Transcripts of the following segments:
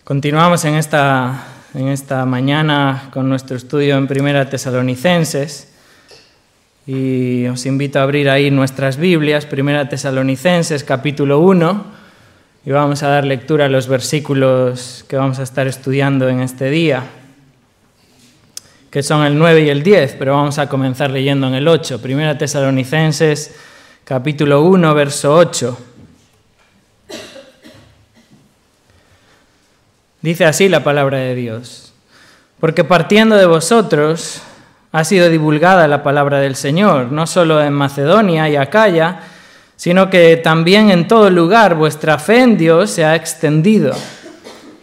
Continuamos en esta mañana con nuestro estudio en Primera Tesalonicenses y os invito a abrir ahí nuestras Biblias, Primera Tesalonicenses capítulo 1, y vamos a dar lectura a los versículos que vamos a estar estudiando en este día, que son el 9 y el 10, pero vamos a comenzar leyendo en el 8. Primera Tesalonicenses capítulo 1, verso 8. Dice así la palabra de Dios: porque partiendo de vosotros ha sido divulgada la palabra del Señor, no solo en Macedonia y Acaya, sino que también en todo lugar vuestra fe en Dios se ha extendido,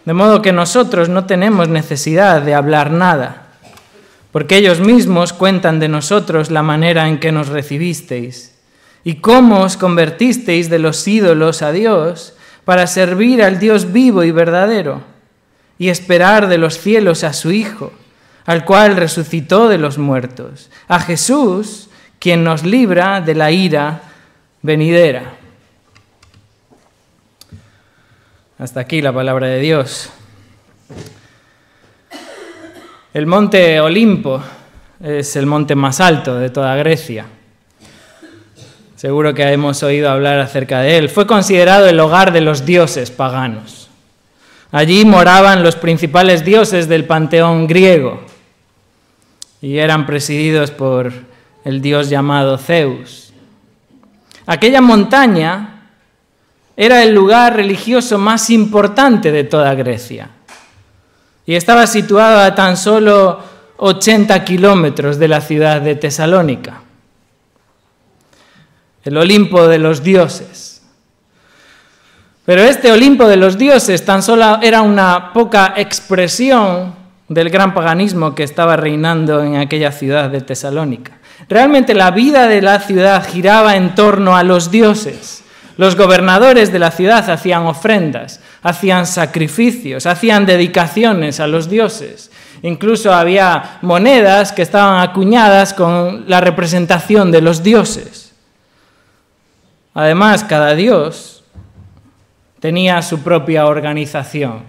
de modo que nosotros no tenemos necesidad de hablar nada, porque ellos mismos cuentan de nosotros la manera en que nos recibisteis y cómo os convertisteis de los ídolos a Dios para servir al Dios vivo y verdadero, y esperar de los cielos a su Hijo, al cual resucitó de los muertos, a Jesús, quien nos libra de la ira venidera. Hasta aquí la palabra de Dios. El monte Olimpo es el monte más alto de toda Grecia. Seguro que hemos oído hablar acerca de él. Fue considerado el hogar de los dioses paganos. Allí moraban los principales dioses del panteón griego y eran presididos por el dios llamado Zeus. Aquella montaña era el lugar religioso más importante de toda Grecia y estaba situado a tan solo 80 kilómetros de la ciudad de Tesalónica, el Olimpo de los dioses. Pero este Olimpo de los dioses tan solo era una poca expresión del gran paganismo que estaba reinando en aquella ciudad de Tesalónica. Realmente la vida de la ciudad giraba en torno a los dioses. Los gobernadores de la ciudad hacían ofrendas, hacían sacrificios, hacían dedicaciones a los dioses. Incluso había monedas que estaban acuñadas con la representación de los dioses. Además, cada dios tenía su propia organización,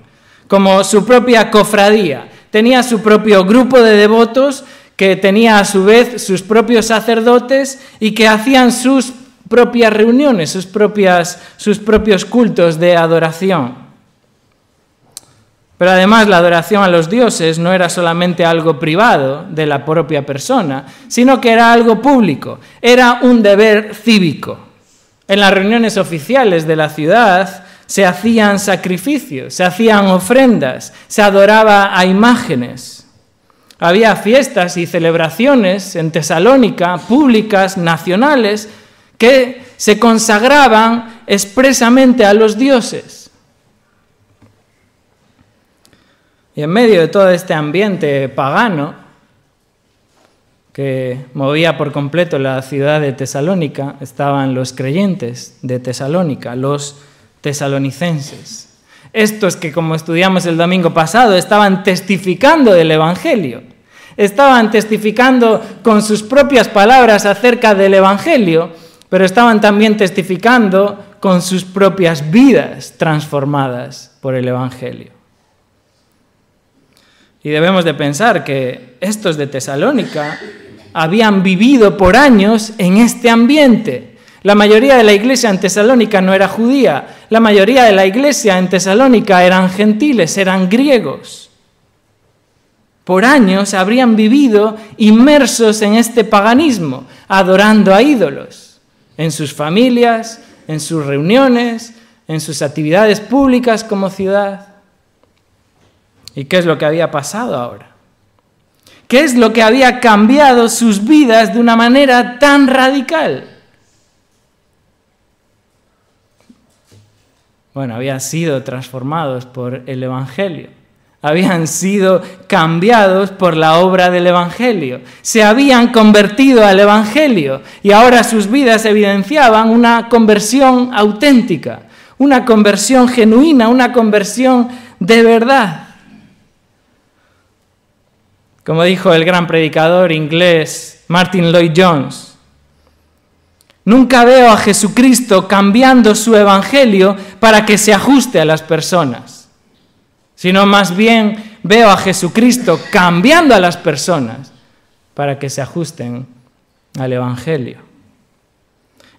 como su propia cofradía. Tenía su propio grupo de devotos que tenía a su vez sus propios sacerdotes y que hacían sus propias reuniones, sus propios cultos de adoración. Pero además la adoración a los dioses no era solamente algo privado de la propia persona, sino que era algo público, era un deber cívico. En las reuniones oficiales de la ciudad se hacían sacrificios, se hacían ofrendas, se adoraba a imágenes. Había fiestas y celebraciones en Tesalónica, públicas, nacionales, que se consagraban expresamente a los dioses. Y en medio de todo este ambiente pagano que movía por completo la ciudad de Tesalónica, estaban los creyentes de Tesalónica, los tesalonicenses. Estos que, como estudiamos el domingo pasado, estaban testificando del Evangelio. Estaban testificando con sus propias palabras acerca del Evangelio, pero estaban también testificando con sus propias vidas transformadas por el Evangelio. Y debemos de pensar que estos de Tesalónica habían vivido por años en este ambiente. La mayoría de la iglesia en Tesalónica no era judía, la mayoría de la iglesia en Tesalónica eran gentiles, eran griegos. Por años habrían vivido inmersos en este paganismo, adorando a ídolos, en sus familias, en sus reuniones, en sus actividades públicas como ciudad. ¿Y qué es lo que había pasado ahora? ¿Qué es lo que había cambiado sus vidas de una manera tan radical? Bueno, habían sido transformados por el Evangelio. Habían sido cambiados por la obra del Evangelio. Se habían convertido al Evangelio y ahora sus vidas evidenciaban una conversión auténtica, una conversión genuina, una conversión de verdad. Como dijo el gran predicador inglés Martin Lloyd-Jones, nunca veo a Jesucristo cambiando su evangelio para que se ajuste a las personas, sino más bien veo a Jesucristo cambiando a las personas para que se ajusten al Evangelio.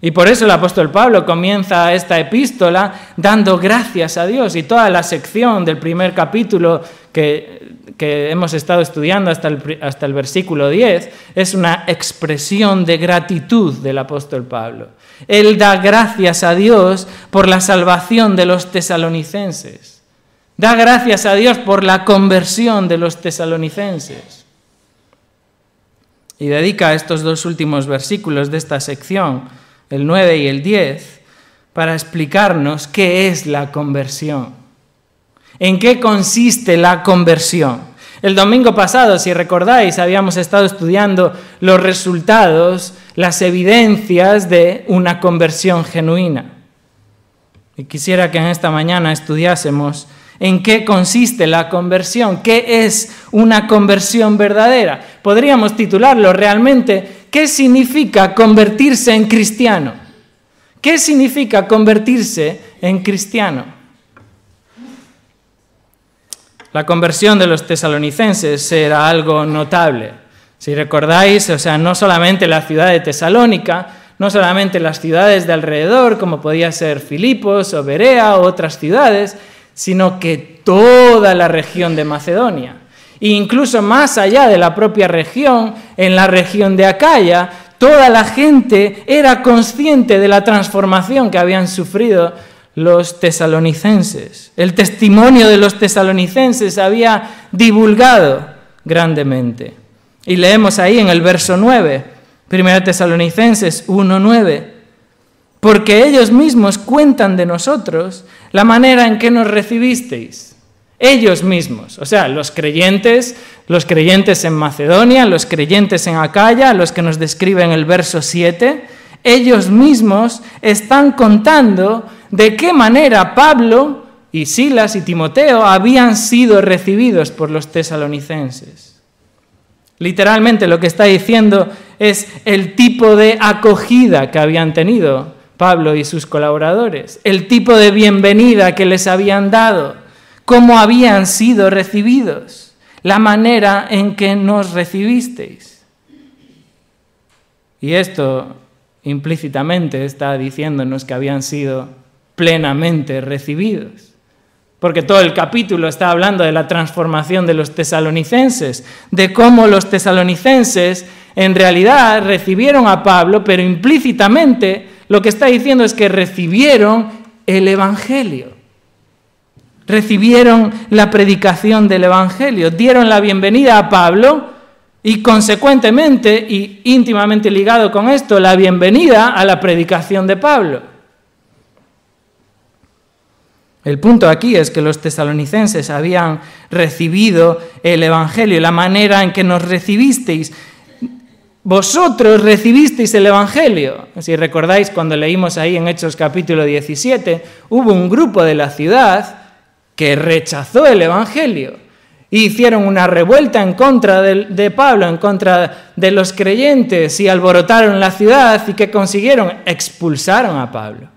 Y por eso el apóstol Pablo comienza esta epístola dando gracias a Dios, y toda la sección del primer capítulo que hemos estado estudiando hasta el versículo 10 es una expresión de gratitud del apóstol Pablo. Él da gracias a Dios por la salvación de los tesalonicenses. Da gracias a Dios por la conversión de los tesalonicenses. Y dedica estos dos últimos versículos de esta sección, el 9 y el 10, para explicarnos qué es la conversión. ¿En qué consiste la conversión? El domingo pasado, si recordáis, habíamos estado estudiando los resultados, las evidencias de una conversión genuina. Y quisiera que en esta mañana estudiásemos en qué consiste la conversión, qué es una conversión verdadera. Podríamos titularlo realmente, ¿qué significa convertirse en cristiano? ¿Qué significa convertirse en cristiano? La conversión de los tesalonicenses era algo notable. Si recordáis, no solamente la ciudad de Tesalónica, no solamente las ciudades de alrededor, como podía ser Filipos o Berea o otras ciudades, sino que toda la región de Macedonia. E incluso más allá de la propia región, en la región de Acaya, toda la gente era consciente de la transformación que habían sufrido los tesalonicenses. El testimonio de los tesalonicenses había divulgado grandemente. Y leemos ahí en el verso 9, 1 Tesalonicenses 1:9, porque ellos mismos cuentan de nosotros la manera en que nos recibisteis. Ellos mismos, los creyentes en Macedonia, los creyentes en Acaya, los que nos describe en el verso 7, ellos mismos están contando de qué manera Pablo y Silas y Timoteo habían sido recibidos por los tesalonicenses. Literalmente lo que está diciendo es el tipo de acogida que habían tenido Pablo y sus colaboradores, el tipo de bienvenida que les habían dado, cómo habían sido recibidos, la manera en que nos recibisteis. Y esto implícitamente está diciéndonos que habían sido plenamente recibidos. Porque todo el capítulo está hablando de la transformación de los tesalonicenses, de cómo los tesalonicenses en realidad recibieron a Pablo, pero implícitamente lo que está diciendo es que recibieron el Evangelio. Recibieron la predicación del Evangelio, dieron la bienvenida a Pablo y consecuentemente y íntimamente ligado con esto, la bienvenida a la predicación de Pablo. El punto aquí es que los tesalonicenses habían recibido el Evangelio, la manera en que nos recibisteis. Vosotros recibisteis el Evangelio. Si recordáis, cuando leímos ahí en Hechos capítulo 17, hubo un grupo de la ciudad que rechazó el Evangelio. Y hicieron una revuelta en contra de Pablo, en contra de los creyentes, y alborotaron la ciudad, y ¿qué consiguieron? Expulsaron a Pablo.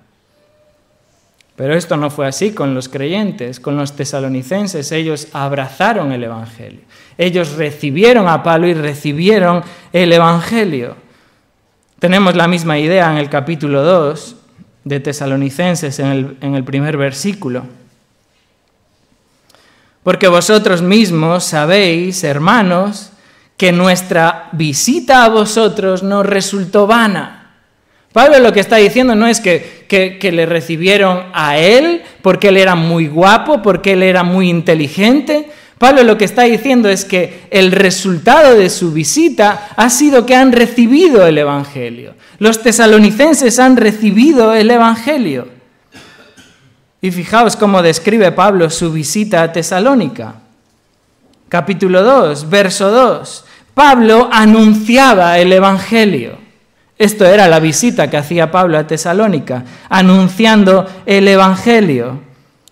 Pero esto no fue así con los creyentes, con los tesalonicenses. Ellos abrazaron el Evangelio. Ellos recibieron a Pablo y recibieron el Evangelio. Tenemos la misma idea en el capítulo 2 de Tesalonicenses, en el primer versículo. Porque vosotros mismos sabéis, hermanos, que nuestra visita a vosotros nos resultó vana. Pablo lo que está diciendo no es que le recibieron a él porque él era muy guapo, porque él era muy inteligente. Pablo lo que está diciendo es que el resultado de su visita ha sido que han recibido el Evangelio. Los tesalonicenses han recibido el Evangelio. Y fijaos cómo describe Pablo su visita a Tesalónica. Capítulo 2, verso 2. Pablo anunciaba el Evangelio. Esto era la visita que hacía Pablo a Tesalónica, anunciando el Evangelio.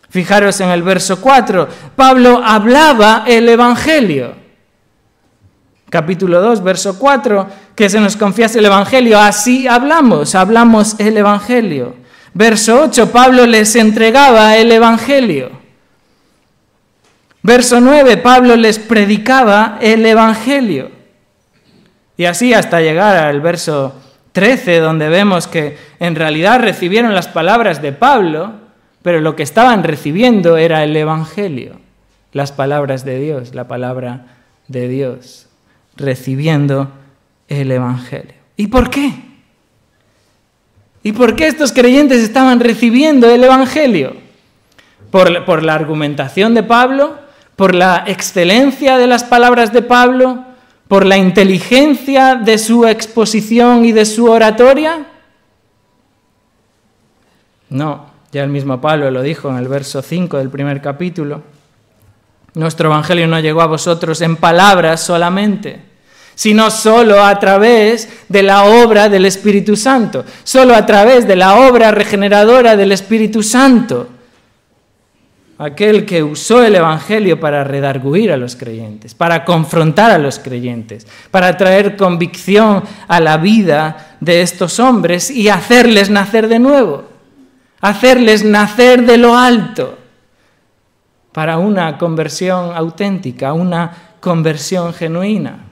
Fijaros en el verso 4, Pablo hablaba el Evangelio. Capítulo 2, verso 4, que se nos confiase el Evangelio, así hablamos el Evangelio. Verso 8, Pablo les entregaba el Evangelio. Verso 9, Pablo les predicaba el Evangelio. Y así hasta llegar al verso 13, donde vemos que en realidad recibieron las palabras de Pablo, pero lo que estaban recibiendo era el Evangelio, las palabras de Dios, la palabra de Dios, recibiendo el Evangelio. ¿Y por qué? ¿Y por qué estos creyentes estaban recibiendo el Evangelio? ¿Por la argumentación de Pablo? ¿Por la excelencia de las palabras de Pablo? ¿Por la inteligencia de su exposición y de su oratoria? No, ya el mismo Pablo lo dijo en el verso 5 del primer capítulo. Nuestro Evangelio no llegó a vosotros en palabras solamente, sino solo a través de la obra del Espíritu Santo, solo a través de la obra regeneradora del Espíritu Santo, aquel que usó el Evangelio para redarguir a los creyentes, para confrontar a los creyentes, para traer convicción a la vida de estos hombres y hacerles nacer de nuevo, hacerles nacer de lo alto, para una conversión auténtica, una conversión genuina.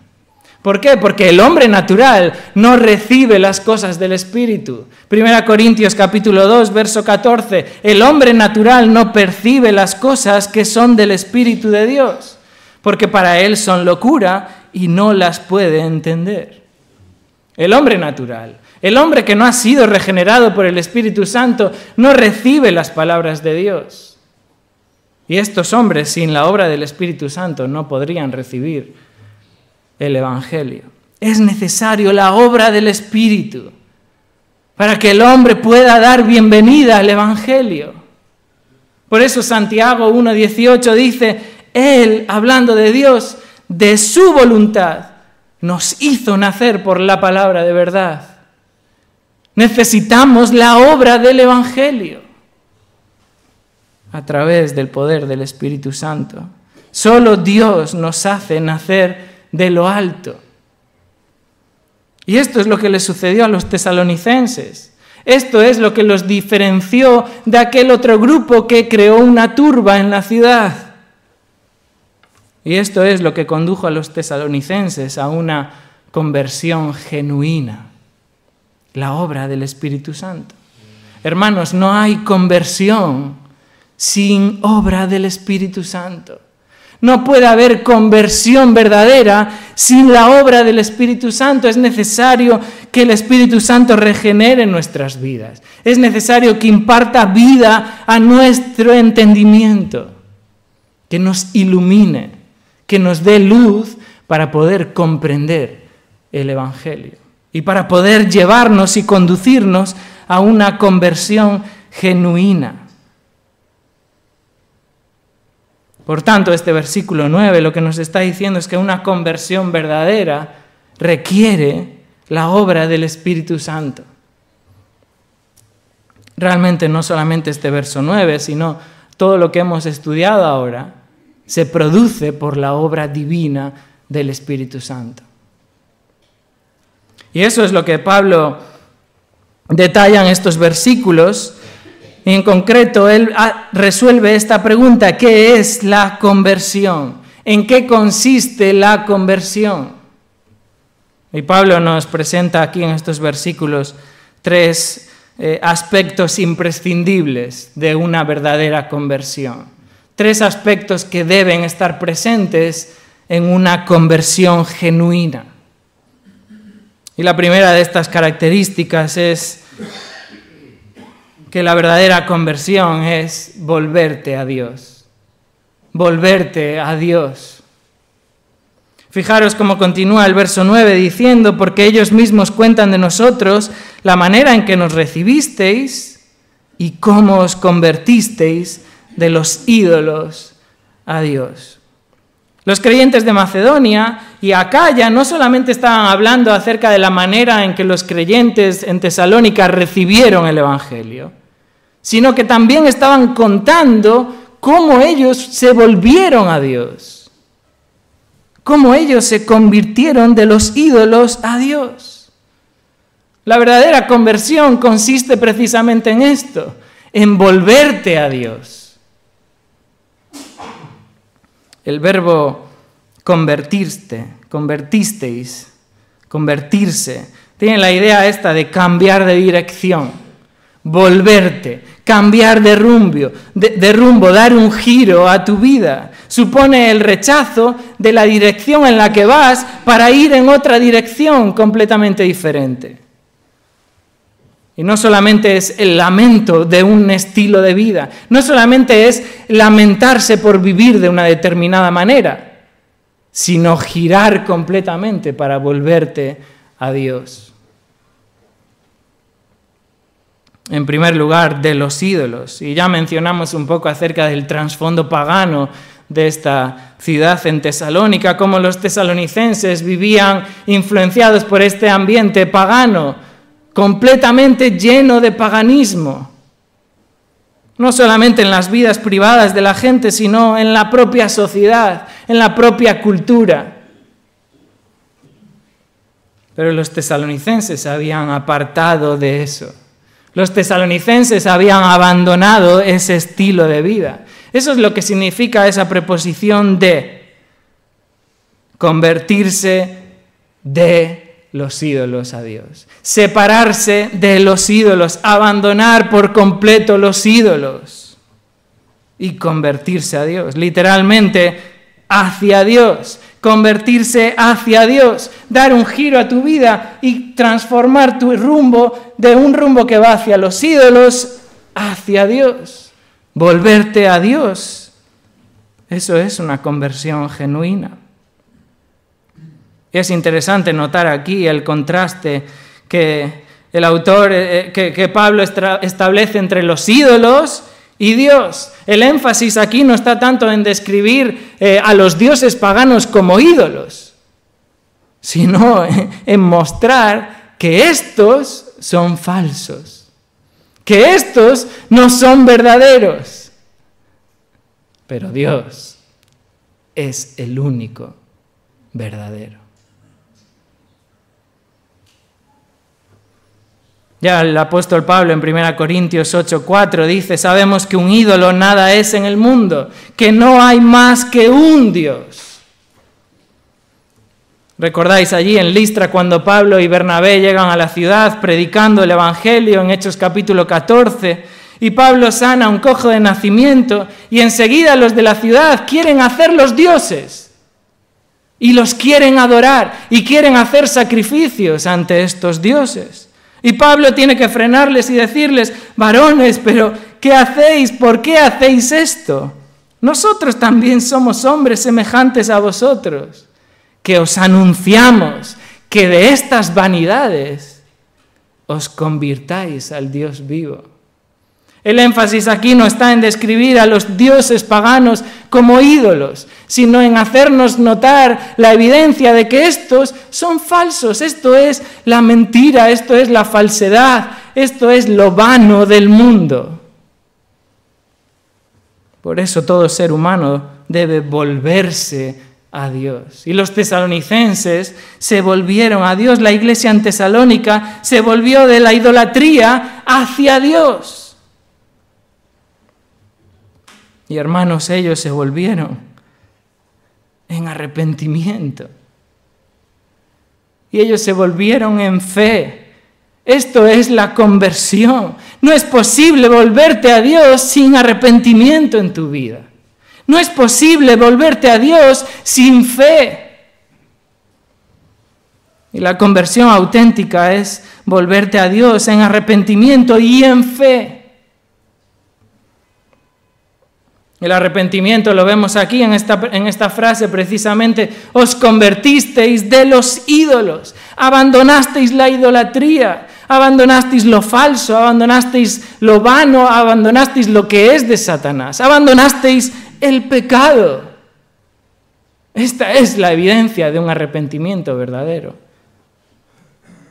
¿Por qué? Porque el hombre natural no recibe las cosas del Espíritu. 1 Corintios capítulo 2, verso 14. El hombre natural no percibe las cosas que son del Espíritu de Dios, porque para él son locura y no las puede entender. El hombre natural, el hombre que no ha sido regenerado por el Espíritu Santo, no recibe las palabras de Dios. Y estos hombres, sin la obra del Espíritu Santo, no podrían recibir el Evangelio. Es necesario la obra del Espíritu para que el hombre pueda dar bienvenida al Evangelio. Por eso Santiago 1:18 dice, Él, hablando de Dios, de su voluntad, nos hizo nacer por la palabra de verdad. Necesitamos la obra del Evangelio a través del poder del Espíritu Santo. Solo Dios nos hace nacer de lo alto. Y esto es lo que les sucedió a los tesalonicenses. Esto es lo que los diferenció de aquel otro grupo que creó una turba en la ciudad. Y esto es lo que condujo a los tesalonicenses a una conversión genuina, la obra del Espíritu Santo. Hermanos, no hay conversión sin obra del Espíritu Santo. No puede haber conversión verdadera sin la obra del Espíritu Santo. Es necesario que el Espíritu Santo regenere nuestras vidas. Es necesario que imparta vida a nuestro entendimiento, que nos ilumine, que nos dé luz para poder comprender el Evangelio y para poder llevarnos y conducirnos a una conversión genuina. Por tanto, este versículo 9 lo que nos está diciendo es que una conversión verdadera requiere la obra del Espíritu Santo. Realmente no solamente este verso 9, sino todo lo que hemos estudiado ahora se produce por la obra divina del Espíritu Santo. Y eso es lo que Pablo detalla en estos versículos. Y en concreto, él resuelve esta pregunta: ¿qué es la conversión? ¿En qué consiste la conversión? Y Pablo nos presenta aquí en estos versículos tres aspectos imprescindibles de una verdadera conversión. Tres aspectos que deben estar presentes en una conversión genuina. Y la primera de estas características es que la verdadera conversión es volverte a Dios. Volverte a Dios. Fijaros cómo continúa el verso 9 diciendo: porque ellos mismos cuentan de nosotros la manera en que nos recibisteis y cómo os convertisteis de los ídolos a Dios. Los creyentes de Macedonia y Acaya no solamente estaban hablando acerca de la manera en que los creyentes en Tesalónica recibieron el Evangelio, sino que también estaban contando cómo ellos se volvieron a Dios, cómo ellos se convirtieron de los ídolos a Dios. La verdadera conversión consiste precisamente en esto, en volverte a Dios. El verbo convertirse, tiene la idea esta de cambiar de dirección, volverte, cambiar de rumbo, dar un giro a tu vida. Supone el rechazo de la dirección en la que vas para ir en otra dirección completamente diferente. Y no solamente es el lamento de un estilo de vida, no solamente es lamentarse por vivir de una determinada manera, sino girar completamente para volverte a Dios. En primer lugar, de los ídolos. Y ya mencionamos un poco acerca del trasfondo pagano de esta ciudad en Tesalónica, cómo los tesalonicenses vivían influenciados por este ambiente pagano, completamente lleno de paganismo. No solamente en las vidas privadas de la gente, sino en la propia sociedad, en la propia cultura. Pero los tesalonicenses se habían apartado de eso. Los tesalonicenses habían abandonado ese estilo de vida. Eso es lo que significa esa preposición de convertirse de los ídolos a Dios. Separarse de los ídolos, abandonar por completo los ídolos y convertirse a Dios. Literalmente, hacia Dios. Convertirse hacia Dios, dar un giro a tu vida y transformar tu rumbo de un rumbo que va hacia los ídolos hacia Dios, volverte a Dios. Eso es una conversión genuina. Es interesante notar aquí el contraste que el autor, que Pablo establece entre los ídolos y Dios. El énfasis aquí no está tanto en describir a los dioses paganos como ídolos, sino en mostrar que estos son falsos, que estos no son verdaderos. Pero Dios es el único verdadero. Ya el apóstol Pablo en 1 Corintios 8:4 dice: sabemos que un ídolo nada es en el mundo, que no hay más que un Dios. ¿Recordáis allí en Listra cuando Pablo y Bernabé llegan a la ciudad predicando el Evangelio en Hechos capítulo 14? Y Pablo sana a un cojo de nacimiento y enseguida los de la ciudad quieren hacerlos dioses y los quieren adorar y quieren hacer sacrificios ante estos dioses. Y Pablo tiene que frenarles y decirles: varones, pero ¿qué hacéis? ¿Por qué hacéis esto? Nosotros también somos hombres semejantes a vosotros, que os anunciamos que de estas vanidades os convirtáis al Dios vivo. El énfasis aquí no está en describir a los dioses paganos como ídolos, sino en hacernos notar la evidencia de que estos son falsos. Esto es la mentira, esto es la falsedad, esto es lo vano del mundo. Por eso todo ser humano debe volverse a Dios. Y los tesalonicenses se volvieron a Dios. La iglesia en Tesalónica se volvió de la idolatría hacia Dios. Y hermanos, ellos se volvieron en arrepentimiento. Y ellos se volvieron en fe. Esto es la conversión. No es posible volverte a Dios sin arrepentimiento en tu vida. No es posible volverte a Dios sin fe. Y la conversión auténtica es volverte a Dios en arrepentimiento y en fe. El arrepentimiento lo vemos aquí en esta frase precisamente: os convertisteis de los ídolos, abandonasteis la idolatría, abandonasteis lo falso, abandonasteis lo vano, abandonasteis lo que es de Satanás, abandonasteis el pecado. Esta es la evidencia de un arrepentimiento verdadero.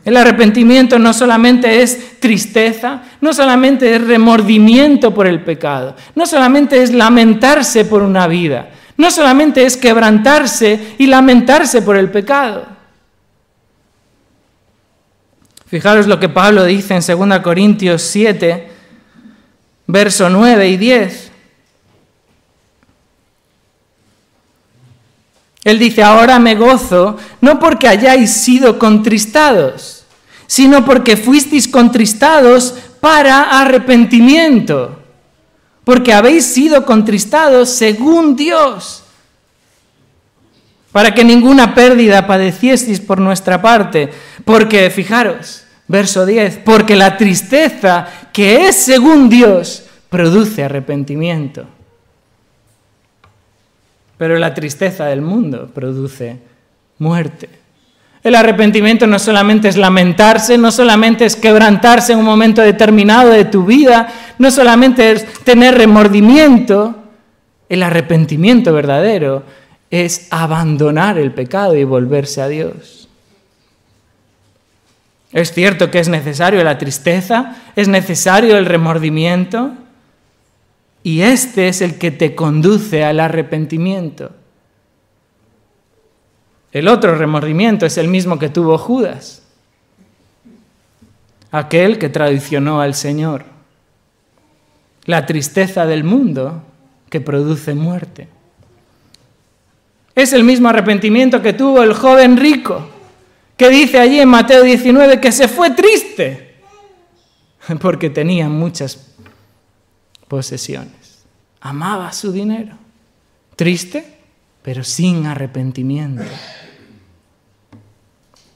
El arrepentimiento no solamente es tristeza, no solamente es remordimiento por el pecado, no solamente es lamentarse por una vida, no solamente es quebrantarse y lamentarse por el pecado. Fijaros lo que Pablo dice en 2 Corintios 7, verso 9 y 10. Él dice, ahora me gozo, no porque hayáis sido contristados, sino porque fuisteis contristados para arrepentimiento. Porque habéis sido contristados según Dios, para que ninguna pérdida padecieseis por nuestra parte. Porque, fijaros, verso 10, porque la tristeza que es según Dios produce arrepentimiento. Pero la tristeza del mundo produce muerte. El arrepentimiento no solamente es lamentarse, no solamente es quebrantarse en un momento determinado de tu vida, no solamente es tener remordimiento. El arrepentimiento verdadero es abandonar el pecado y volverse a Dios. Es cierto que es necesario la tristeza, es necesario el remordimiento, y este es el que te conduce al arrepentimiento. El otro remordimiento es el mismo que tuvo Judas, aquel que traicionó al Señor. La tristeza del mundo que produce muerte. Es el mismo arrepentimiento que tuvo el joven rico, que dice allí en Mateo 19 que se fue triste porque tenía muchas posesiones. Amaba su dinero. Triste, pero sin arrepentimiento.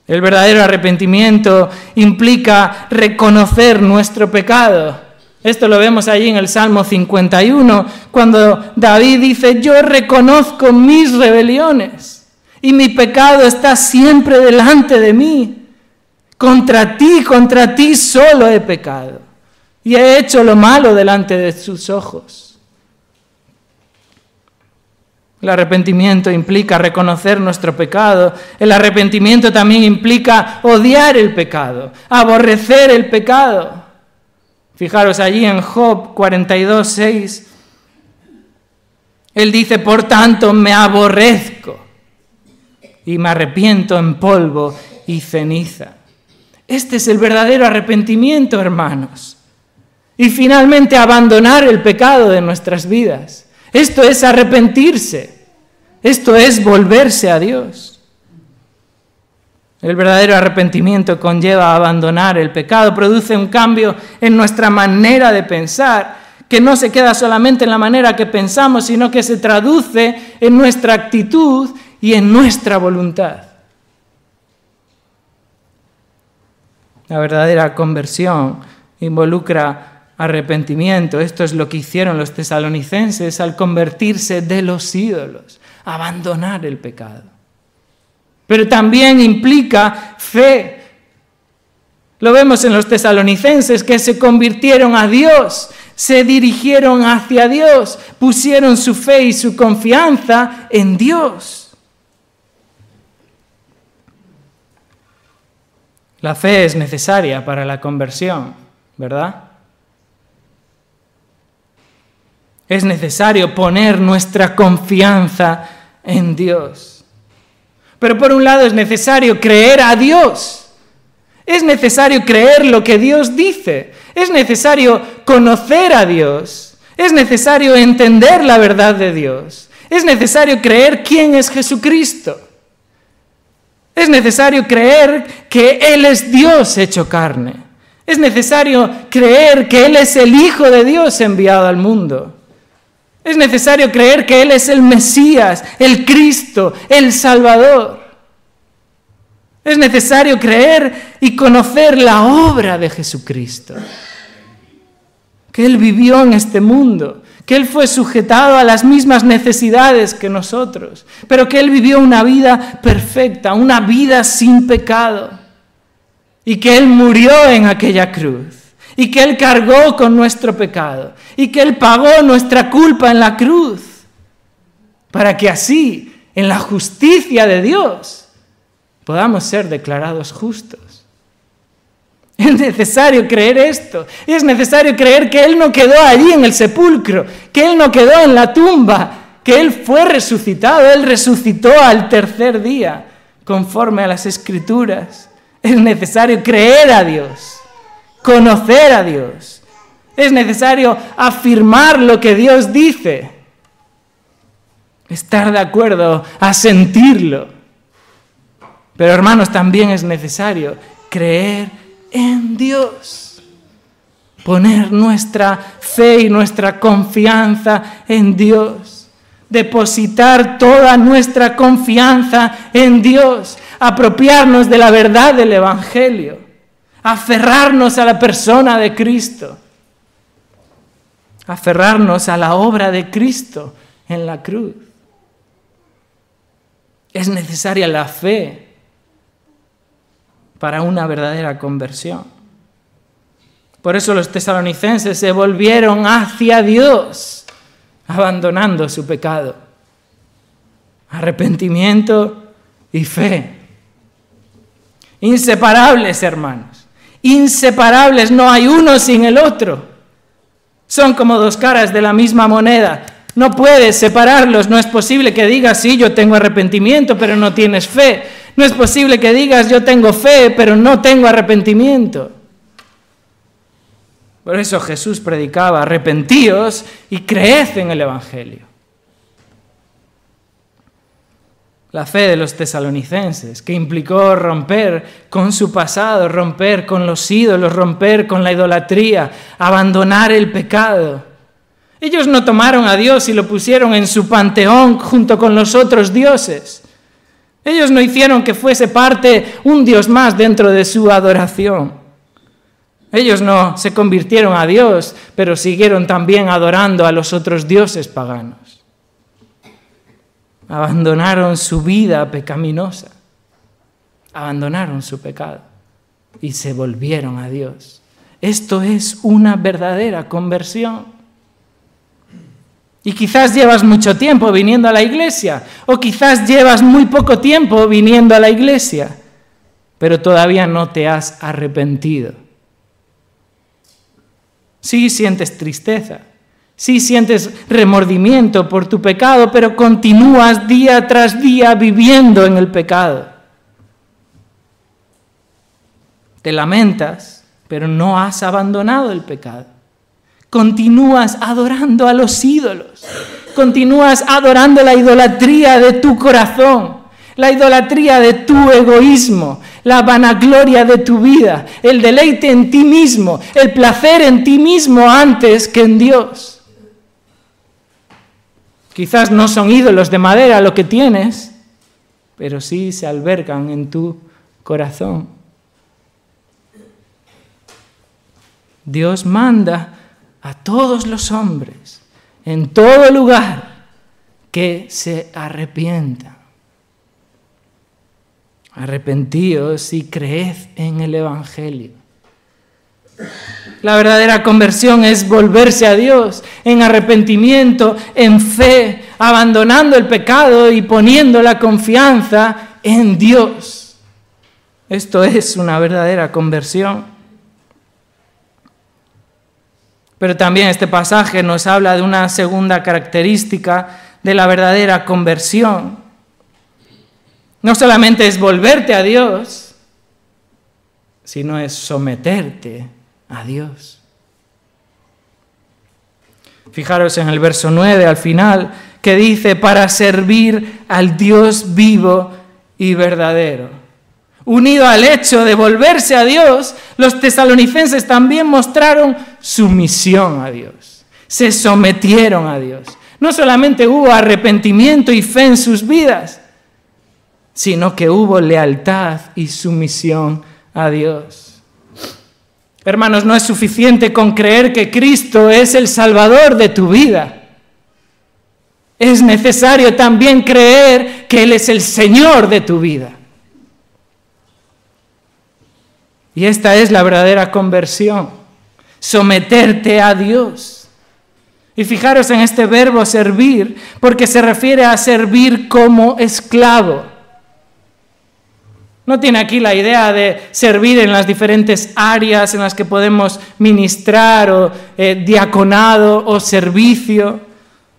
El verdadero arrepentimiento implica reconocer nuestro pecado. Esto lo vemos allí en el Salmo 51, cuando David dice, yo reconozco mis rebeliones y mi pecado está siempre delante de mí. Contra ti solo he pecado y he hecho lo malo delante de sus ojos. El arrepentimiento implica reconocer nuestro pecado. El arrepentimiento también implica odiar el pecado, aborrecer el pecado. Fijaros allí en Job 42:6. Él dice, por tanto me aborrezco y me arrepiento en polvo y ceniza. Este es el verdadero arrepentimiento, hermanos. Y finalmente abandonar el pecado de nuestras vidas. Esto es arrepentirse. Esto es volverse a Dios. El verdadero arrepentimiento conlleva abandonar el pecado, produce un cambio en nuestra manera de pensar, que no se queda solamente en la manera que pensamos, sino que se traduce en nuestra actitud y en nuestra voluntad. La verdadera conversión involucra arrepentimiento. Esto es lo que hicieron los tesalonicenses al convertirse de los ídolos, abandonar el pecado. Pero también implica fe. Lo vemos en los tesalonicenses que se convirtieron a Dios, se dirigieron hacia Dios, pusieron su fe y su confianza en Dios. La fe es necesaria para la conversión, ¿verdad? Es necesario poner nuestra confianza en Dios. Pero por un lado es necesario creer a Dios. Es necesario creer lo que Dios dice. Es necesario conocer a Dios. Es necesario entender la verdad de Dios. Es necesario creer quién es Jesucristo. Es necesario creer que Él es Dios hecho carne. Es necesario creer que Él es el Hijo de Dios enviado al mundo. Es necesario creer que Él es el Mesías, el Cristo, el Salvador. Es necesario creer y conocer la obra de Jesucristo. Que Él vivió en este mundo, que Él fue sujetado a las mismas necesidades que nosotros, pero que Él vivió una vida perfecta, una vida sin pecado, y que Él murió en aquella cruz. Y que Él cargó con nuestro pecado. Y que Él pagó nuestra culpa en la cruz. Para que así, en la justicia de Dios, podamos ser declarados justos. Es necesario creer esto. Es necesario creer que Él no quedó allí en el sepulcro. Que Él no quedó en la tumba. Que Él fue resucitado. Él resucitó al tercer día, conforme a las Escrituras. Es necesario creer a Dios. Conocer a Dios. Es necesario afirmar lo que Dios dice. estar de acuerdo, a sentirlo. Pero hermanos, también es necesario creer en Dios. Poner nuestra fe y nuestra confianza en Dios. Depositar toda nuestra confianza en Dios. Apropiarnos de la verdad del Evangelio. Aferrarnos a la persona de Cristo. Aferrarnos a la obra de Cristo en la cruz. Es necesaria la fe para una verdadera conversión. Por eso los tesalonicenses se volvieron hacia Dios, abandonando su pecado. Arrepentimiento y fe. Inseparables, hermanos. Inseparables, no hay uno sin el otro. Son como dos caras de la misma moneda. No puedes separarlos. No es posible que digas, sí, yo tengo arrepentimiento, pero no tienes fe. No es posible que digas, yo tengo fe, pero no tengo arrepentimiento. Por eso Jesús predicaba, arrepentíos y creed en el Evangelio. La fe de los tesalonicenses, que implicó romper con su pasado, romper con los ídolos, romper con la idolatría, abandonar el pecado. Ellos no tomaron a Dios y lo pusieron en su panteón junto con los otros dioses. Ellos no hicieron que fuese parte un Dios más dentro de su adoración. Ellos no se convirtieron a Dios, pero siguieron también adorando a los otros dioses paganos. Abandonaron su vida pecaminosa, abandonaron su pecado y se volvieron a Dios. Esto es una verdadera conversión. Y quizás llevas mucho tiempo viniendo a la iglesia, o quizás llevas muy poco tiempo viniendo a la iglesia, pero todavía no te has arrepentido. Sí sientes tristeza, sí sientes remordimiento por tu pecado, pero continúas día tras día viviendo en el pecado. Te lamentas, pero no has abandonado el pecado. Continúas adorando a los ídolos. Continúas adorando la idolatría de tu corazón, la idolatría de tu egoísmo, la vanagloria de tu vida, el deleite en ti mismo, el placer en ti mismo antes que en Dios. Quizás no son ídolos de madera lo que tienes, pero sí se albergan en tu corazón. Dios manda a todos los hombres, en todo lugar, que se arrepientan. Arrepentíos y creed en el Evangelio. La verdadera conversión es volverse a Dios en arrepentimiento, en fe, abandonando el pecado y poniendo la confianza en Dios. Esto es una verdadera conversión. Pero también este pasaje nos habla de una segunda característica de la verdadera conversión. No solamente es volverte a Dios, sino es someterte a Dios. Fijaros en el verso 9 al final, que dice, para servir al Dios vivo y verdadero. Unido al hecho de volverse a Dios, los tesalonicenses también mostraron sumisión a Dios. Se sometieron a Dios. No solamente hubo arrepentimiento y fe en sus vidas, sino que hubo lealtad y sumisión a Dios. Hermanos, no es suficiente con creer que Cristo es el Salvador de tu vida. Es necesario también creer que Él es el Señor de tu vida. Y esta es la verdadera conversión, someterte a Dios. Y fijaros en este verbo servir, porque se refiere a servir como esclavo. No tiene aquí la idea de servir en las diferentes áreas en las que podemos ministrar o diaconado o servicio,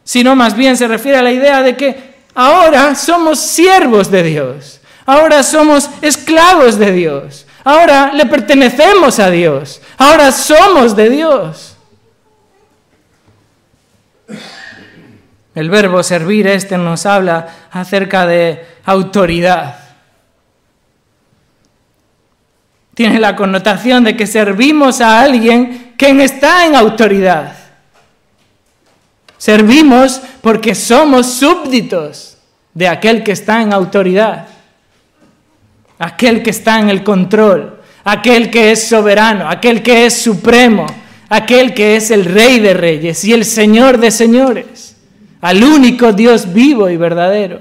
sino más bien se refiere a la idea de que ahora somos siervos de Dios, ahora somos esclavos de Dios. Ahora le pertenecemos a Dios. Ahora somos de Dios. El verbo servir nos habla acerca de autoridad. Tiene la connotación de que servimos a alguien que está en autoridad. Servimos porque somos súbditos de aquel que está en autoridad, aquel que está en el control, aquel que es soberano, aquel que es supremo, aquel que es el Rey de Reyes y el Señor de Señores, al único Dios vivo y verdadero.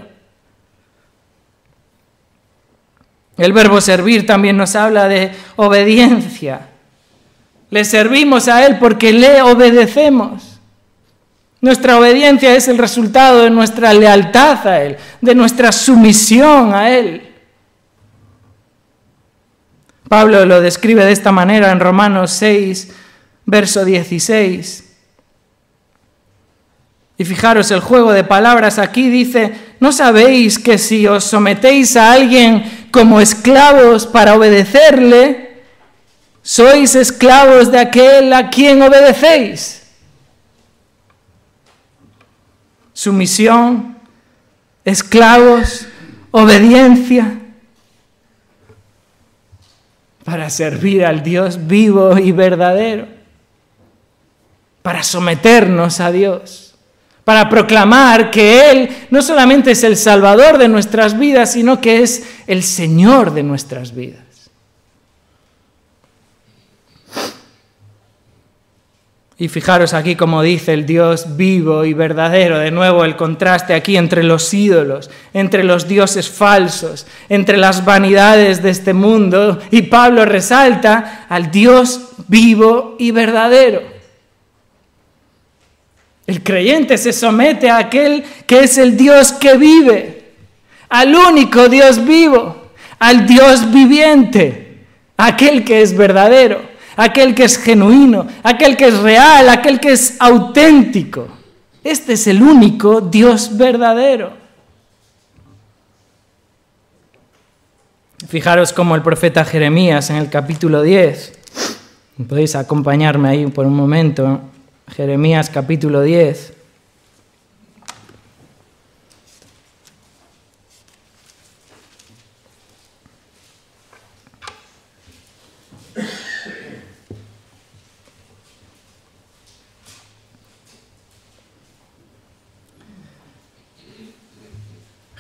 El verbo servir también nos habla de obediencia. Le servimos a Él porque le obedecemos. Nuestra obediencia es el resultado de nuestra lealtad a Él, de nuestra sumisión a Él. Pablo lo describe de esta manera en Romanos 6, verso 16. Y fijaros, el juego de palabras aquí dice: ¿no sabéis que si os sometéis a alguien como esclavos para obedecerle, sois esclavos de aquel a quien obedecéis? Sumisión, esclavos, obediencia, para servir al Dios vivo y verdadero, para someternos a Dios, para proclamar que Él no solamente es el Salvador de nuestras vidas, sino que es el Señor de nuestras vidas. Y fijaros aquí como dice el Dios vivo y verdadero, de nuevo el contraste aquí entre los ídolos, entre los dioses falsos, entre las vanidades de este mundo, y Pablo resalta al Dios vivo y verdadero. El creyente se somete a aquel que es el Dios que vive, al único Dios vivo, al Dios viviente, aquel que es verdadero, aquel que es genuino, aquel que es real, aquel que es auténtico. Este es el único Dios verdadero. Fijaros cómo el profeta Jeremías en el capítulo 10, podéis acompañarme ahí por un momento, Jeremías capítulo 10.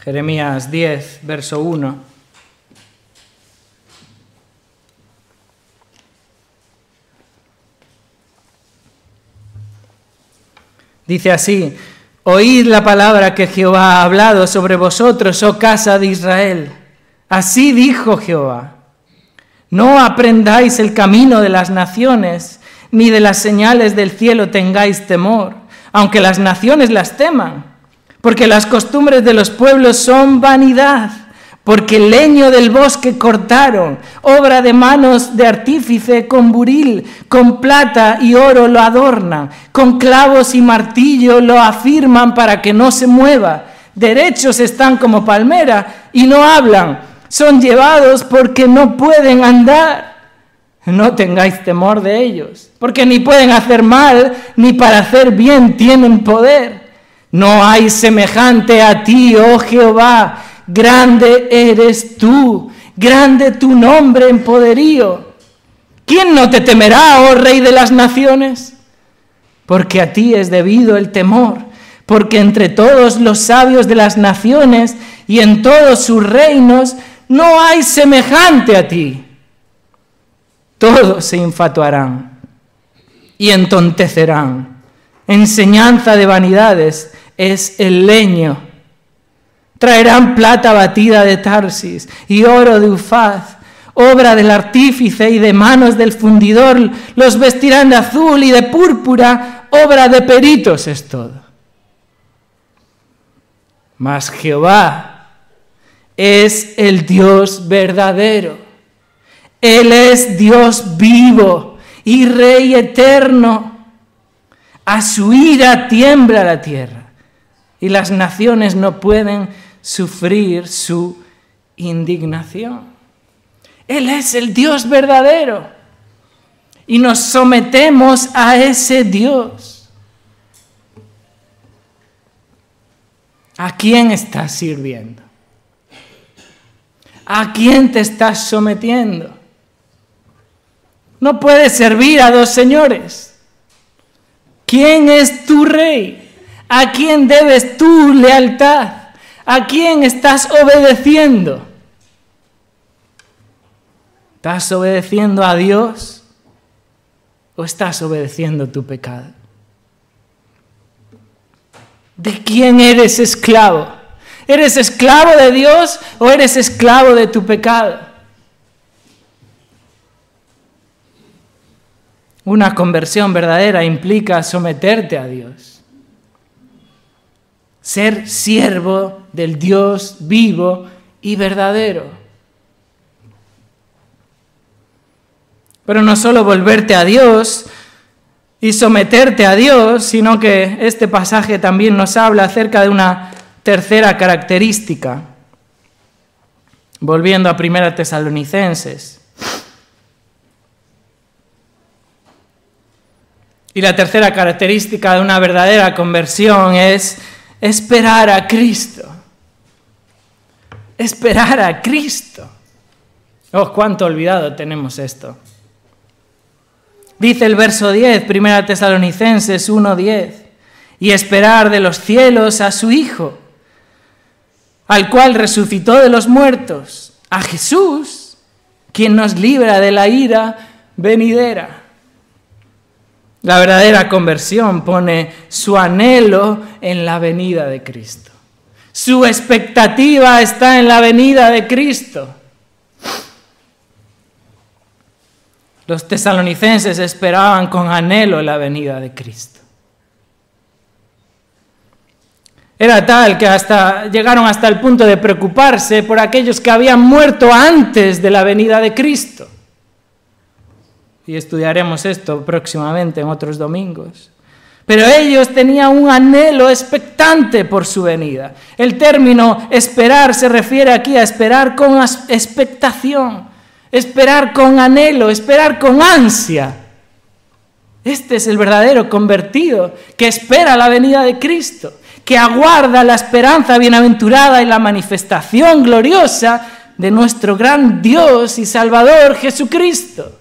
Jeremías 10, verso 1. Dice así: oíd la palabra que Jehová ha hablado sobre vosotros, oh casa de Israel. Así dijo Jehová: no aprendáis el camino de las naciones, ni de las señales del cielo tengáis temor, aunque las naciones las teman. Porque las costumbres de los pueblos son vanidad, porque el leño del bosque cortaron, obra de manos de artífice con buril, con plata y oro lo adornan, con clavos y martillo lo afirman para que no se mueva. Derechos están como palmera y no hablan, son llevados porque no pueden andar. No tengáis temor de ellos, porque ni pueden hacer mal, ni para hacer bien tienen poder. No hay semejante a ti, oh Jehová, grande eres tú, grande tu nombre en poderío. ¿Quién no te temerá, oh Rey de las naciones? Porque a ti es debido el temor, porque entre todos los sabios de las naciones y en todos sus reinos no hay semejante a ti. Todos se infatuarán y entontecerán. Enseñanza de vanidades es el leño. Traerán plata batida de Tarsis y oro de Ufaz, obra del artífice y de manos del fundidor. Los vestirán de azul y de púrpura, obra de peritos es todo. Mas Jehová es el Dios verdadero. Él es Dios vivo y Rey eterno. A su ira tiembla la tierra, y las naciones no pueden sufrir su indignación. Él es el Dios verdadero, y nos sometemos a ese Dios. ¿A quién estás sirviendo? ¿A quién te estás sometiendo? No puedes servir a dos señores. ¿Quién es tu rey? ¿A quién debes tu lealtad? ¿A quién estás obedeciendo? ¿Estás obedeciendo a Dios o estás obedeciendo tu pecado? ¿De quién eres esclavo? ¿Eres esclavo de Dios o eres esclavo de tu pecado? Una conversión verdadera implica someterte a Dios. Ser siervo del Dios vivo y verdadero. Pero no solo volverte a Dios y someterte a Dios, sino que este pasaje también nos habla acerca de una tercera característica. Volviendo a 1 Tesalonicenses. Y la tercera característica de una verdadera conversión es esperar a Cristo. Esperar a Cristo. Oh, cuánto olvidado tenemos esto. Dice el verso 10, 1 Tesalonicenses 1:10, y esperar de los cielos a su Hijo, al cual resucitó de los muertos, a Jesús, quien nos libra de la ira venidera. La verdadera conversión pone su anhelo en la venida de Cristo. Su expectativa está en la venida de Cristo. Los tesalonicenses esperaban con anhelo la venida de Cristo. Era tal que llegaron hasta el punto de preocuparse por aquellos que habían muerto antes de la venida de Cristo. Y estudiaremos esto próximamente en otros domingos. Pero ellos tenían un anhelo expectante por su venida. El término esperar se refiere aquí a esperar con expectación, esperar con anhelo, esperar con ansia. Este es el verdadero convertido que espera la venida de Cristo, que aguarda la esperanza bienaventurada y la manifestación gloriosa de nuestro gran Dios y Salvador Jesucristo.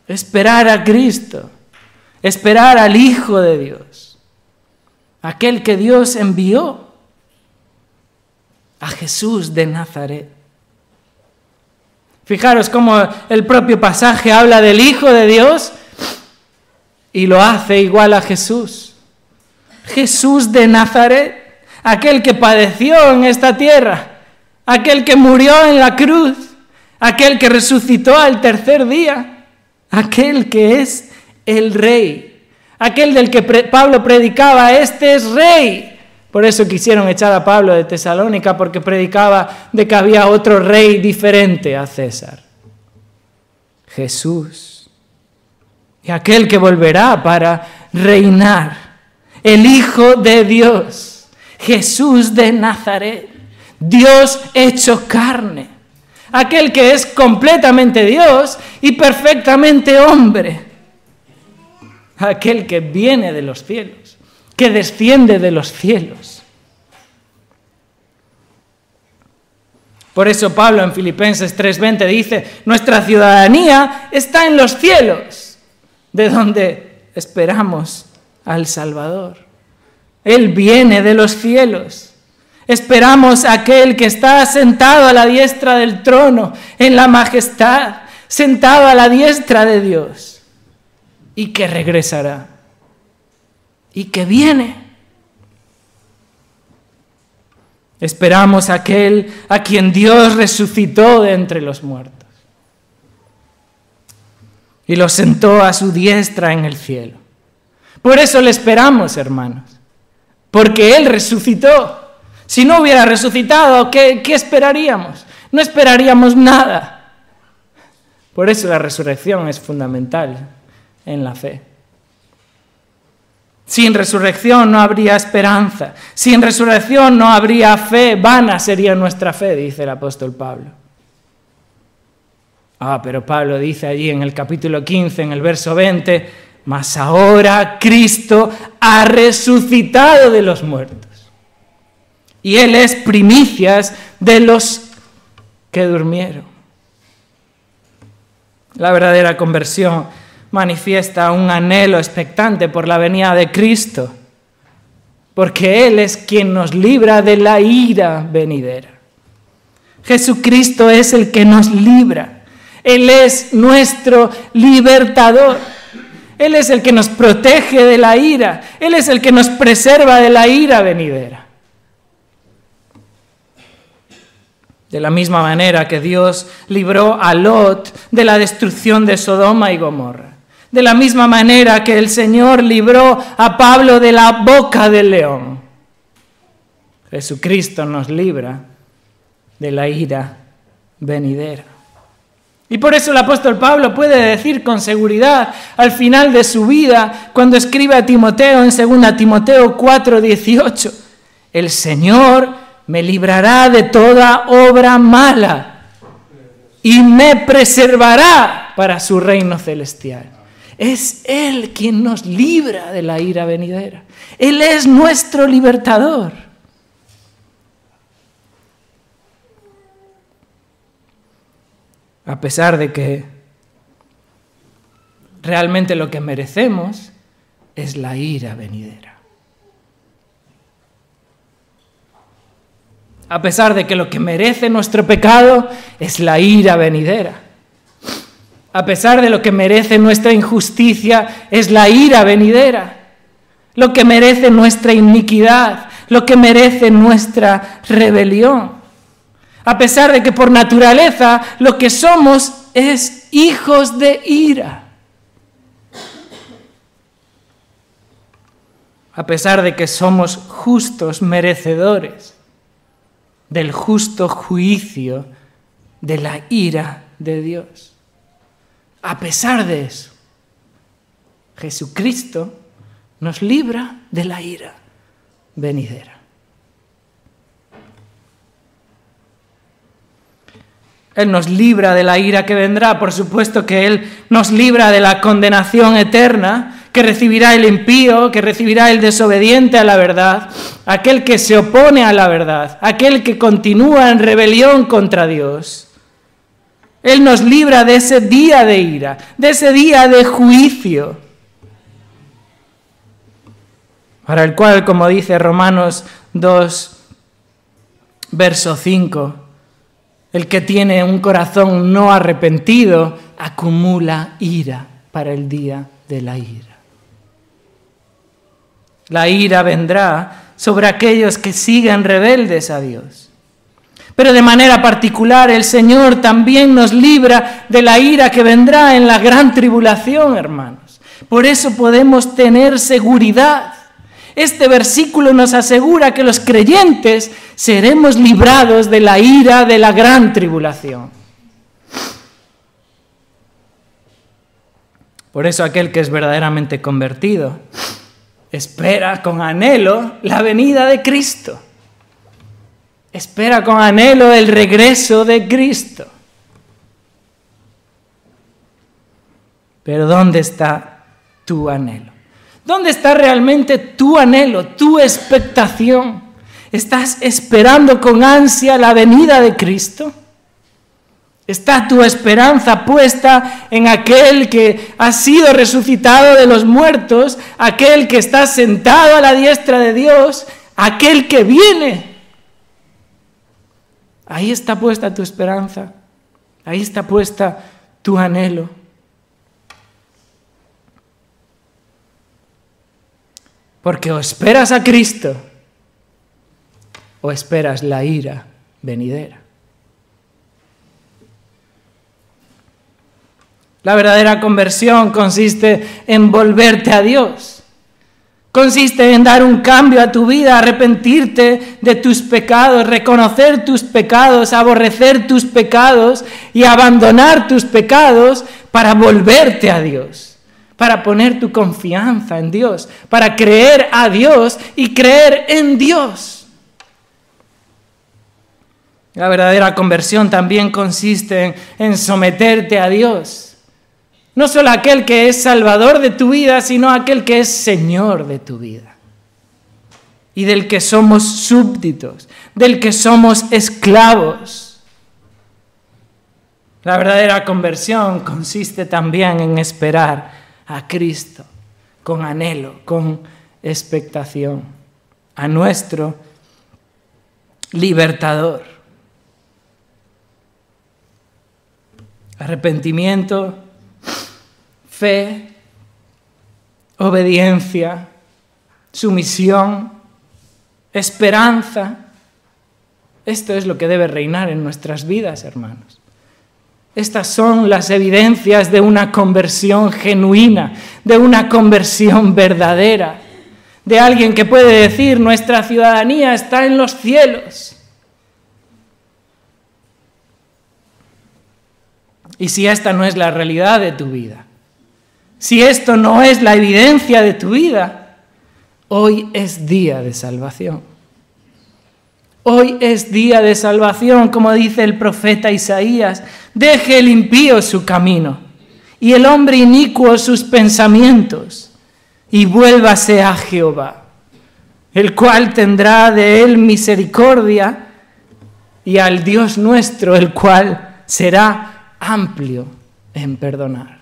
Esperar a Cristo, esperar al Hijo de Dios, aquel que Dios envió, a Jesús de Nazaret. Fijaros cómo el propio pasaje habla del Hijo de Dios y lo hace igual a Jesús. Jesús de Nazaret, aquel que padeció en esta tierra, aquel que murió en la cruz, aquel que resucitó al tercer día, aquel que es el Rey, aquel del que Pablo predicaba, este es Rey. Por eso quisieron echar a Pablo de Tesalónica, porque predicaba de que había otro rey diferente a César. Jesús. Y aquel que volverá para reinar. El Hijo de Dios. Jesús de Nazaret. Dios hecho carne. Aquel que es completamente Dios y perfectamente hombre. Aquel que viene de los cielos, que desciende de los cielos. Por eso Pablo en Filipenses 3:20 dice, nuestra ciudadanía está en los cielos, de donde esperamos al Salvador. Él viene de los cielos. Esperamos a aquel que está sentado a la diestra del trono, en la majestad, sentado a la diestra de Dios, y que regresará, y que viene. Esperamos a aquel a quien Dios resucitó de entre los muertos, y lo sentó a su diestra en el cielo. Por eso le esperamos, hermanos, porque Él resucitó. Si no hubiera resucitado, ¿qué esperaríamos? No esperaríamos nada. Por eso la resurrección es fundamental en la fe. Sin resurrección no habría esperanza. Sin resurrección no habría fe. Vana sería nuestra fe, dice el apóstol Pablo. Pero Pablo dice allí en el capítulo 15, en el verso 20, mas ahora Cristo ha resucitado de los muertos. Y Él es primicias de los que durmieron. La verdadera conversión manifiesta un anhelo expectante por la venida de Cristo, porque Él es quien nos libra de la ira venidera. Jesucristo es el que nos libra. Él es nuestro libertador. Él es el que nos protege de la ira. Él es el que nos preserva de la ira venidera. De la misma manera que Dios libró a Lot de la destrucción de Sodoma y Gomorra. De la misma manera que el Señor libró a Pablo de la boca del león. Jesucristo nos libra de la ira venidera. Y por eso el apóstol Pablo puede decir con seguridad al final de su vida, cuando escribe a Timoteo en 2 Timoteo 4:18, el Señor me librará de toda obra mala y me preservará para su reino celestial. Es Él quien nos libra de la ira venidera. Él es nuestro libertador. A pesar de que realmente lo que merecemos es la ira venidera. A pesar de que lo que merece nuestro pecado es la ira venidera. A pesar de lo que merece nuestra injusticia es la ira venidera. Lo que merece nuestra iniquidad, lo que merece nuestra rebelión. A pesar de que por naturaleza lo que somos es hijos de ira. A pesar de que somos justos, merecedores del justo juicio de la ira de Dios. A pesar de eso, Jesucristo nos libra de la ira venidera. Él nos libra de la ira que vendrá, por supuesto que Él nos libra de la condenación eterna que recibirá el impío, que recibirá el desobediente a la verdad, aquel que se opone a la verdad, aquel que continúa en rebelión contra Dios. Él nos libra de ese día de ira, de ese día de juicio, para el cual, como dice Romanos 2, verso 5, el que tiene un corazón no arrepentido acumula ira para el día de la ira. La ira vendrá sobre aquellos que siguen rebeldes a Dios. Pero de manera particular el Señor también nos libra de la ira que vendrá en la gran tribulación, hermanos. Por eso podemos tener seguridad. Este versículo nos asegura que los creyentes seremos librados de la ira de la gran tribulación. Por eso aquel que es verdaderamente convertido espera con anhelo la venida de Cristo. Espera con anhelo el regreso de Cristo. Pero ¿dónde está tu anhelo? ¿Dónde está realmente tu anhelo, tu expectación? ¿Estás esperando con ansia la venida de Cristo? ¿Está tu esperanza puesta en aquel que ha sido resucitado de los muertos, aquel que está sentado a la diestra de Dios, aquel que viene? Ahí está puesta tu esperanza, ahí está puesta tu anhelo. Porque o esperas a Cristo o esperas la ira venidera. La verdadera conversión consiste en volverte a Dios. Consiste en dar un cambio a tu vida, arrepentirte de tus pecados, reconocer tus pecados, aborrecer tus pecados y abandonar tus pecados para volverte a Dios, para poner tu confianza en Dios, para creer a Dios y creer en Dios. La verdadera conversión también consiste en someterte a Dios. No solo aquel que es Salvador de tu vida, sino aquel que es Señor de tu vida. Y del que somos súbditos, del que somos esclavos. La verdadera conversión consiste también en esperar a Cristo con anhelo, con expectación, a nuestro libertador. Arrepentimiento, fe, obediencia, sumisión, esperanza. Esto es lo que debe reinar en nuestras vidas, hermanos. Estas son las evidencias de una conversión genuina, de una conversión verdadera, de alguien que puede decir: nuestra ciudadanía está en los cielos. Y si esta no es la realidad de tu vida, si esto no es la evidencia de tu vida, hoy es día de salvación. Hoy es día de salvación, como dice el profeta Isaías: deje el impío su camino y el hombre inicuo sus pensamientos, y vuélvase a Jehová, el cual tendrá de él misericordia, y al Dios nuestro, el cual será amplio en perdonar.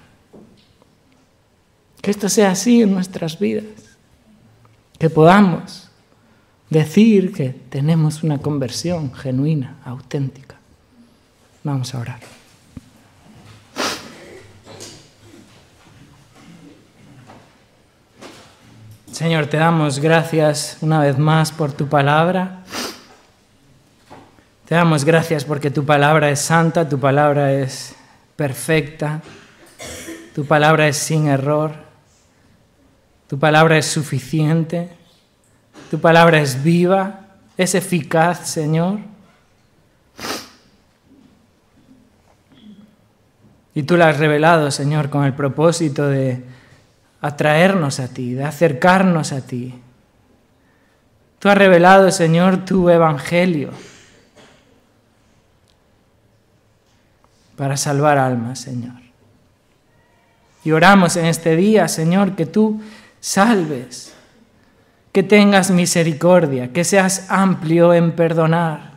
Que esto sea así en nuestras vidas, que podamos decir que tenemos una conversión genuina, auténtica. Vamos a orar. Señor, te damos gracias una vez más por tu palabra. Te damos gracias porque tu palabra es santa, tu palabra es perfecta, tu palabra es sin error, tu palabra es suficiente, tu palabra es viva, es eficaz, Señor. Y tú la has revelado, Señor, con el propósito de atraernos a ti, de acercarnos a ti. Tú has revelado, Señor, tu evangelio para salvar almas, Señor. Y oramos en este día, Señor, que tú salves, que tengas misericordia, que seas amplio en perdonar.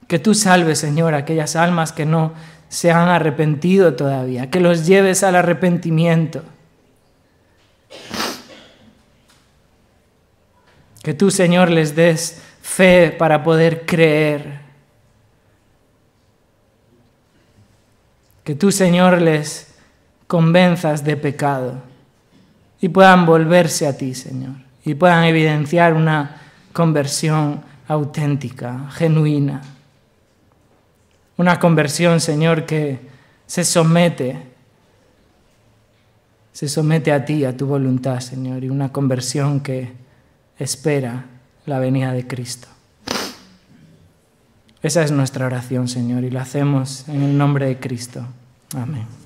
Que tú salves, Señor, aquellas almas que no se han arrepentido todavía, que los lleves al arrepentimiento. Que tú, Señor, les des fe para poder creer. Que tú, Señor, les convenzas de pecado y puedan volverse a ti, Señor, y puedan evidenciar una conversión auténtica, genuina. Una conversión, Señor, que se somete a ti, a tu voluntad, Señor, y una conversión que espera la venida de Cristo. Esa es nuestra oración, Señor, y la hacemos en el nombre de Cristo. Amén.